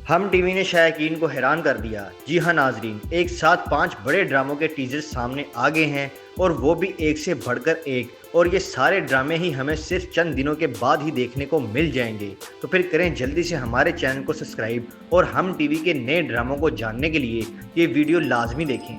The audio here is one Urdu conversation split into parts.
ہم ٹی وی نے شائقین کو حیران کر دیا۔ جی ہاں ناظرین، ایک ساتھ 5 بڑے ڈراموں کے ٹیزر سامنے آ گئے ہیں اور وہ بھی ایک سے بڑھ کر ایک، اور یہ سارے ڈرامے ہی ہمیں صرف چند دنوں کے بعد ہی دیکھنے کو مل جائیں گے۔ تو پھر کریں جلدی سے ہمارے چینل کو سبسکرائب اور ہم ٹی وی کے نئے ڈراموں کو جاننے کے لیے یہ ویڈیو لازمی دیکھیں۔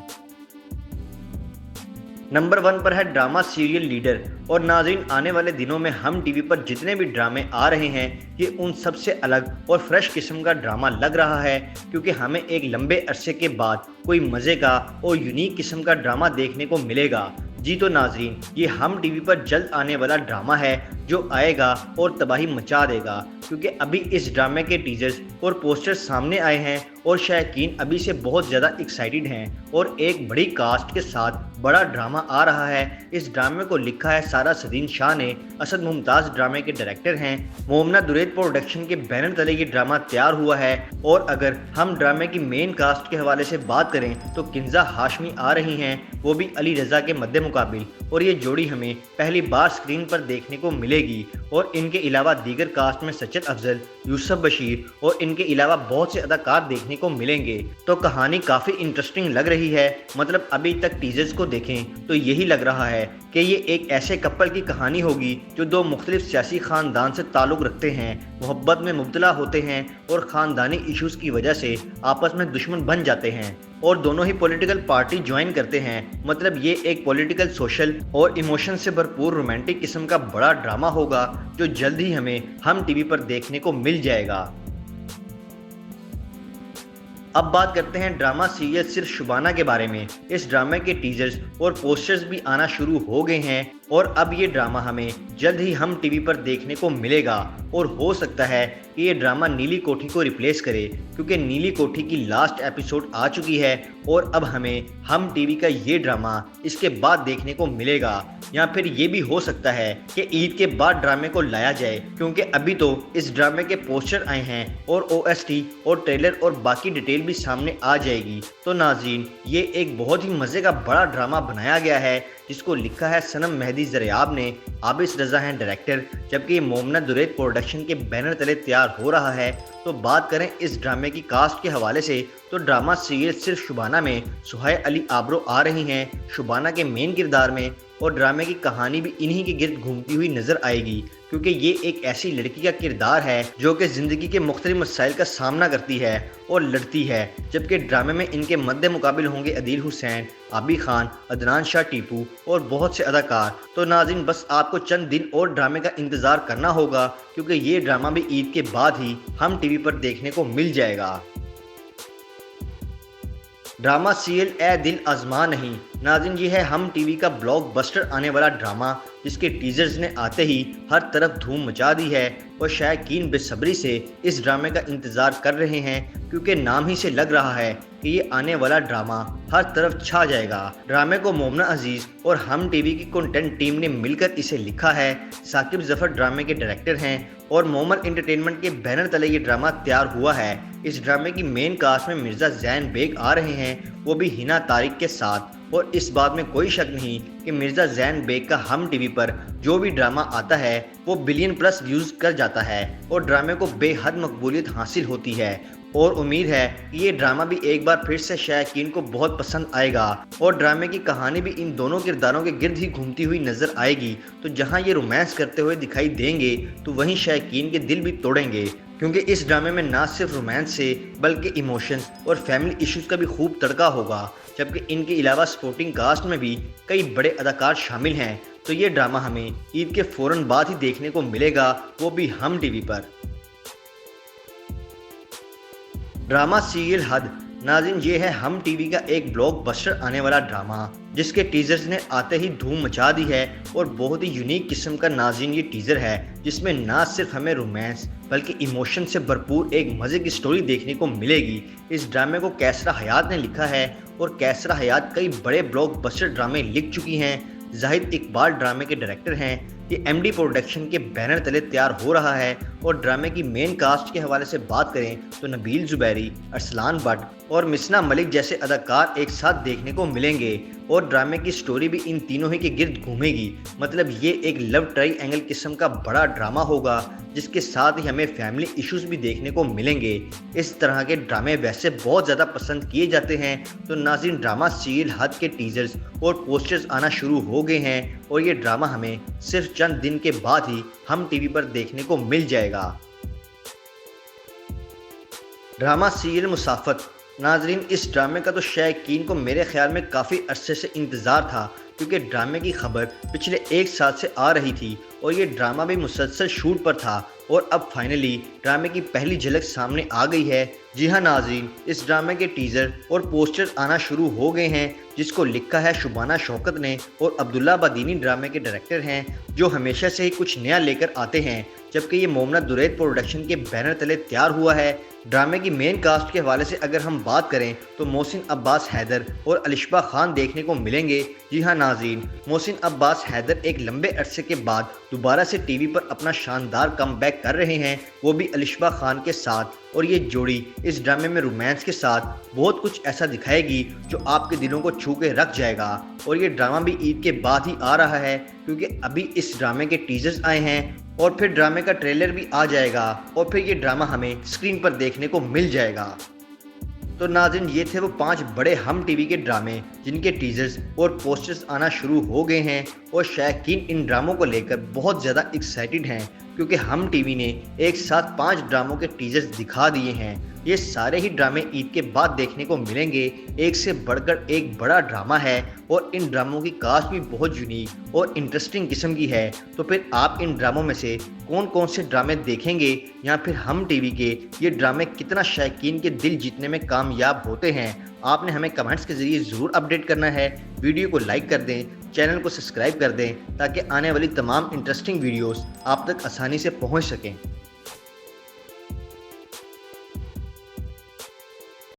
نمبر 1 پر ہے ڈرامہ سیریل لیڈر، اور ناظرین آنے والے دنوں میں ہم ٹی وی پر جتنے بھی ڈرامے آ رہے ہیں یہ ان سب سے الگ اور فریش قسم کا ڈرامہ لگ رہا ہے، کیونکہ ہمیں ایک لمبے عرصے کے بعد کوئی مزے کا اور یونیک قسم کا ڈرامہ دیکھنے کو ملے گا۔ جی تو ناظرین، یہ ہم ٹی وی پر جلد آنے والا ڈرامہ ہے جو آئے گا اور تباہی مچا دے گا، کیونکہ ابھی اس ڈرامے کے ٹیزرز اور پوسٹر سامنے آئے ہیں اور شائقین ابھی سے بہت زیادہ ایکسائٹڈ ہیں اور ایک بڑی کاسٹ کے ساتھ بڑا ڈرامہ آ رہا ہے۔ اس ڈرامے کو لکھا ہے سارا صدین شاہ نے، اسد ممتاز ڈرامے کے ڈائریکٹر ہیں، مومنہ درید پروڈکشن کے بینر تلے یہ ڈرامہ تیار ہوا ہے۔ اور اگر ہم ڈرامے کی مین کاسٹ کے حوالے سے بات کریں تو کنزہ ہاشمی آ رہی ہیں، وہ بھی علی رضا کے مد مقابل، اور یہ جوڑی ہمیں پہلی بار سکرین پر دیکھنے کو ملے گی۔ اور ان کے علاوہ دیگر کاسٹ میں سچن افضل، یوسف بشیر اور ان کے علاوہ بہت سے اداکار دیکھنے کو ملیں گے۔ تو کہانی کافی انٹرسٹنگ لگ رہی ہے، مطلب ابھی تک ٹیزرز کو دیکھیں تو یہی لگ رہا ہے کہ یہ ایک ایسے کپل کی کہانی ہوگی جو 2 مختلف سیاسی خاندان سے تعلق رکھتے ہیں، محبت میں مبتلا ہوتے ہیں اور خاندانی ایشوز کی وجہ سے آپس میں دشمن بن جاتے ہیں، اور دونوں ہی پولیٹیکل پارٹی جوائن کرتے ہیں۔ مطلب یہ ایک پولیٹیکل، سوشل اور ایموشن سے بھرپور رومانٹک قسم کا بڑا ڈرامہ ہوگا جو جلد ہی ہمیں ہم ٹی وی پر دیکھنے کو مل جائے گا۔ اب بات کرتے ہیں ڈرامہ سیریل صرف شبانہ کے بارے میں۔ اس ڈرامے کے ٹیزرز اور پوسٹرز بھی آنا شروع ہو گئے ہیں اور اب یہ ڈرامہ ہمیں جلد ہی ہم ٹی وی پر دیکھنے کو ملے گا، اور ہو سکتا ہے کہ یہ ڈرامہ نیلی کوٹھی کو ریپلیس کرے، کیونکہ نیلی کوٹھی کی لاسٹ ایپیسوڈ آ چکی ہے اور اب ہمیں ہم ٹی وی کا یہ ڈرامہ اس کے بعد دیکھنے کو ملے گا۔ یا پھر یہ بھی ہو سکتا ہے کہ عید کے بعد ڈرامے کو لایا جائے، کیونکہ ابھی تو اس ڈرامے کے پوسٹر آئے ہیں اور OST اور ٹریلر اور باقی ڈیٹیل بھی سامنے آ جائے گی۔ تو ناظرین، یہ ایک بہت ہی مزے کا بڑا ڈرامہ بنایا گیا ہے جس کو لکھا ہے صنم مہدی زریاب نے، عابس رضا ہیں ڈائریکٹر، جبکہ یہ مومنہ درید پروڈکشن کے بینر تلے تیار ہو رہا ہے۔ تو بات کریں اس ڈرامے کی کاسٹ کے حوالے سے تو ڈرامہ سیریل صرف شبانہ میں سہیل علی آبرو آ رہی ہیں شبانہ کے مین کردار میں، اور ڈرامے کی کہانی بھی انہی کے گرد گھومتی ہوئی نظر آئے گی، کیونکہ یہ ایک ایسی لڑکی کا کردار ہے جو کہ زندگی کے مختلف مسائل کا سامنا کرتی ہے اور لڑتی ہے، جبکہ ڈرامے میں ان کے مد مقابل ہوں گے عدیل حسین، عابی خان، عدنان شاہ ٹیپو اور بہت سے اداکار۔ تو ناظرین، بس آپ کو چند دن اور ڈرامے کا انتظار کرنا ہوگا، کیونکہ یہ ڈرامہ بھی عید کے بعد ہی ہم ٹی وی پر دیکھنے کو مل جائے گا۔ ڈرامہ سیریل اے دل آزما نہیں، ناظرین یہ ہے ہم ٹی وی کا بلاک بسٹر آنے والا ڈرامہ جس کے ٹیزرز نے آتے ہی ہر طرف دھوم مچا دی ہے، اور شائقین بے صبری سے اس ڈرامے کا انتظار کر رہے ہیں، کیونکہ نام ہی سے لگ رہا ہے کہ یہ آنے والا ڈرامہ ہر طرف چھا جائے گا۔ ڈرامے کو مومنہ عزیز اور ہم ٹی وی کی کنٹینٹ ٹیم نے مل کر اسے لکھا ہے۔ ثاقب ظفر ڈرامے کے ڈائریکٹر ہیں اور مومر انٹرٹینمنٹ کے بینر تلے یہ ڈرامہ تیار ہوا ہے۔ اس ڈرامے کی مین کاسٹ میں مرزا زین بیگ آ رہے ہیں، وہ بھی ہنا طارق کے ساتھ، اور اس بات میں کوئی شک نہیں کہ مرزا زین بیگ کا ہم ٹی وی پر جو بھی ڈرامہ آتا ہے وہ بلین پلس ویوز کر جاتا ہے اور ڈرامے کو بے حد مقبولیت حاصل ہوتی ہے، اور امید ہے کہ یہ ڈرامہ بھی ایک بار پھر سے شائقین کو بہت پسند آئے گا، اور ڈرامے کی کہانی بھی ان دونوں کرداروں کے گرد ہی گھومتی ہوئی نظر آئے گی۔ تو جہاں یہ رومانس کرتے ہوئے دکھائی دیں گے تو وہیں شائقین کے دل بھی توڑیں گے، کیونکہ اس ڈرامے میں نہ صرف رومانس سے بلکہ ایموشنز اور فیملی ایشوز کا بھی خوب تڑکا ہوگا، جبکہ ان کے علاوہ سپورٹنگ کاسٹ میں بھی کئی بڑے اداکار شامل ہیں۔ تو یہ ڈرامہ ہمیں عید کے فوراً بعد ہی دیکھنے کو ملے گا، وہ بھی ہم ٹی وی پر۔ ڈرامہ سیریل حد، ناظرین یہ ہے ہم ٹی وی کا ایک بلاک بسٹر آنے والا ڈرامہ جس کے ٹیزرز نے آتے ہی دھوم مچا دی ہے، اور بہت ہی یونیک قسم کا ناظرین یہ ٹیزر ہے جس میں نہ صرف ہمیں رومانس بلکہ ایموشن سے بھرپور ایک مزے کی سٹوری دیکھنے کو ملے گی۔ اس ڈرامے کو کیسرا حیات نے لکھا ہے، اور کیسرا حیات کئی بڑے بلاک بسٹر ڈرامے لکھ چکی ہیں۔ زاہد اقبال ڈرامے کے ڈائریکٹر ہیں، یہ MD پروڈکشن کے بینر تلے تیار ہو رہا ہے اور ڈرامے کی مین کاسٹ کے حوالے سے بات کریں تو نبیل زبیری، ارسلان بٹ اور مسنا ملک جیسے اداکار ایک ساتھ دیکھنے کو ملیں گے اور ڈرامے کی سٹوری بھی ان تینوں ہی کے گرد گھومے گی۔ مطلب یہ ایک لو ٹرائی اینگل قسم کا بڑا ڈرامہ ہوگا جس کے ساتھ ہی ہمیں فیملی ایشوز بھی دیکھنے کو ملیں گے۔ اس طرح کے ڈرامے ویسے بہت زیادہ پسند کیے جاتے ہیں، تو ناظرین ڈرامہ سیریل حد کے ٹیزرز اور پوسٹرز آنا شروع ہو گئے ہیں اور یہ ڈرامہ ہمیں صرف چند دن کے بعد ہی ہم ٹی وی پر دیکھنے کو مل جائے گا۔ ڈرامہ سیریل مسافت، ناظرین اس ڈرامے کا تو شائقین کو میرے خیال میں کافی عرصے سے انتظار تھا، کیونکہ ڈرامے کی خبر پچھلے ایک سال سے آ رہی تھی اور یہ ڈرامہ بھی مسلسل شوٹ پر تھا اور اب فائنلی ڈرامے کی پہلی جھلک سامنے آ گئی ہے۔ جی ہاں ناظرین، اس ڈرامے کے ٹیزر اور پوسٹر آنا شروع ہو گئے ہیں جس کو لکھا ہے شبانہ شوکت نے اور عبداللہ بادینی ڈرامے کے ڈائریکٹر ہیں جو ہمیشہ سے ہی کچھ نیا لے کر آتے ہیں، جبکہ یہ مومنہ درید پروڈکشن کے بینر تلے تیار ہوا ہے۔ ڈرامے کی مین کاسٹ کے حوالے سے اگر ہم بات کریں تو محسن عباس حیدر اور الشبہ خان دیکھنے کو ملیں گے۔ جی ہاں ناظرین، محسن عباس حیدر ایک لمبے عرصے کے بعد دوبارہ سے ٹی وی پر اپنا شاندار کم بیک کر رہے ہیں، وہ بھی الشبہ خان کے ساتھ، اور یہ جوڑی اس ڈرامے میں رومانس کے ساتھ بہت کچھ ایسا دکھائے گی جو آپ کے دلوں کو چھو کے رکھ جائے گا۔ اور یہ ڈرامہ بھی عید کے بعد ہی آ رہا ہے، کیونکہ ابھی اس ڈرامے کے ٹیزرز آئے ہیں اور پھر ڈرامے کا ٹریلر بھی آ جائے گا اور پھر یہ ڈرامہ ہمیں اسکرین پر دیکھنے کو مل جائے گا۔ تو ناظرین یہ تھے وہ 5 بڑے ہم ٹی وی کے ڈرامے جن کے ٹیزرز اور پوسٹرز آنا شروع ہو گئے ہیں اور شائقین ان ڈراموں کو لے کر بہت زیادہ ایکسائٹڈ ہیں، کیونکہ ہم ٹی وی نے ایک ساتھ 5 ڈراموں کے ٹیزرز دکھا دیے ہیں۔ یہ سارے ہی ڈرامے عید کے بعد دیکھنے کو ملیں گے، ایک سے بڑھ کر ایک بڑا ڈرامہ ہے اور ان ڈراموں کی کاسٹ بھی بہت یونیک اور انٹرسٹنگ قسم کی ہے۔ تو پھر آپ ان ڈراموں میں سے کون کون سے ڈرامے دیکھیں گے یا پھر ہم ٹی وی کے یہ ڈرامے کتنا شائقین کے دل جیتنے میں کامیاب ہوتے ہیں؟ آپ نے ہمیں کمنٹس کے ذریعے ضرور اپڈیٹ کرنا ہے۔ ویڈیو کو لائک کر دیں، چینل کو سبسکرائب کر دیں تاکہ آنے والی تمام انٹرسٹنگ ویڈیوز آپ تک آسانی سے پہنچ سکیں۔